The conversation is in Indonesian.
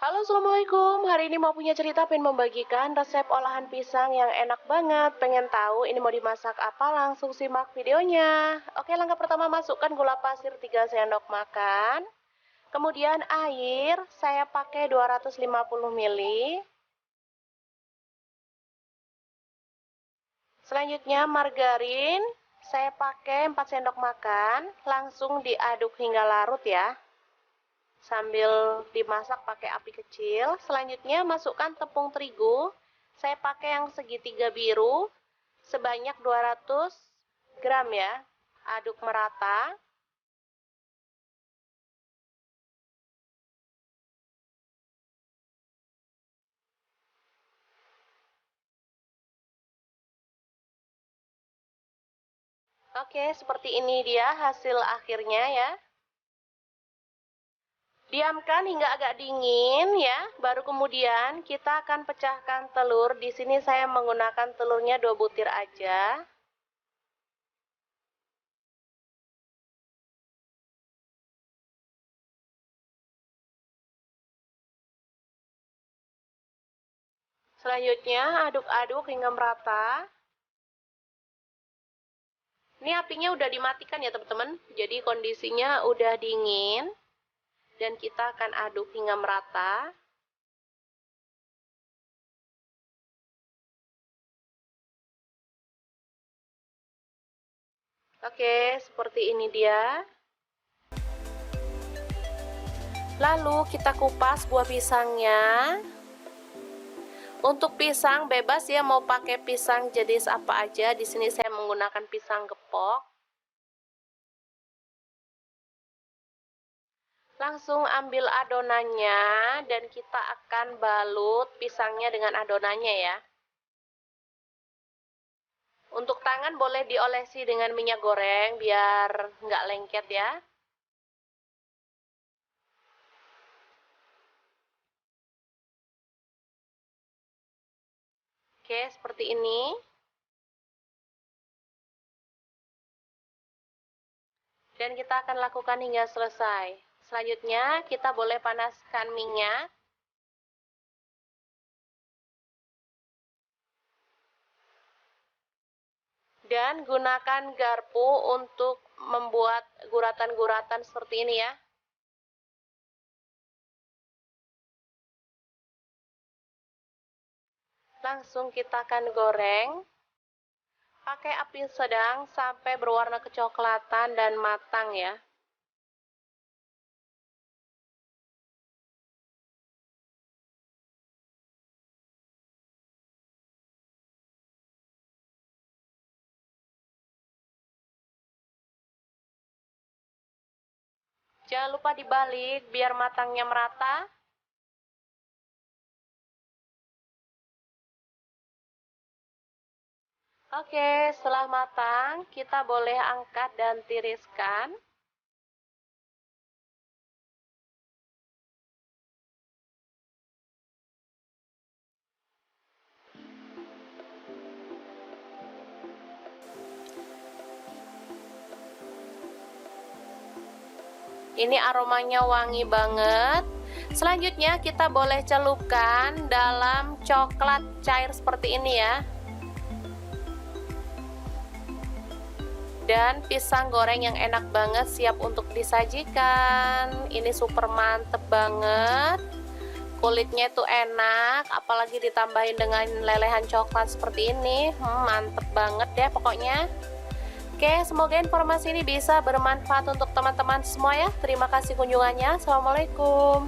Halo, Assalamualaikum. Hari ini mau punya cerita, pengen membagikan resep olahan pisang yang enak banget. Pengen tahu ini mau dimasak apa? Langsung simak videonya. Oke, langkah pertama, masukkan gula pasir 3 sendok makan. Kemudian air, saya pakai 250 ml. Selanjutnya margarin, saya pakai 4 sendok makan. Langsung diaduk hingga larut ya. Sambil dimasak pakai api kecil. Selanjutnya masukkan tepung terigu. Saya pakai yang segitiga biru sebanyak 200 gram ya. Aduk merata. Oke, seperti ini dia hasil akhirnya ya. Diamkan hingga agak dingin ya. Baru kemudian kita akan pecahkan telur. Di sini saya menggunakan telurnya 2 butir aja. Selanjutnya aduk-aduk hingga merata. Ini apinya udah dimatikan ya teman-teman. Jadi kondisinya udah dingin. Dan kita akan aduk hingga merata. Oke, seperti ini dia. Lalu kita kupas buah pisangnya. Untuk pisang bebas ya, mau pakai pisang jenis apa aja. Di sini saya menggunakan pisang gepok. Langsung ambil adonannya dan kita akan balut pisangnya dengan adonannya ya. Untuk tangan boleh diolesi dengan minyak goreng biar nggak lengket ya. Oke, seperti ini. Dan kita akan lakukan hingga selesai. Selanjutnya kita boleh panaskan minyak. Dan gunakan garpu untuk membuat guratan-guratan seperti ini ya. Langsung kita akan goreng. Pakai api sedang sampai berwarna kecoklatan dan matang ya. Jangan lupa dibalik biar matangnya merata. Oke, setelah matang, kita boleh angkat dan tiriskan. Ini aromanya wangi banget. Selanjutnya kita boleh celupkan dalam coklat cair seperti ini ya. Dan pisang goreng yang enak banget siap untuk disajikan. Ini super mantep banget. Kulitnya tuh enak, apalagi ditambahin dengan lelehan coklat seperti ini. Mantep banget deh pokoknya. Oke, semoga informasi ini bisa bermanfaat untuk teman-teman semua ya. Terima kasih kunjungannya. Assalamualaikum.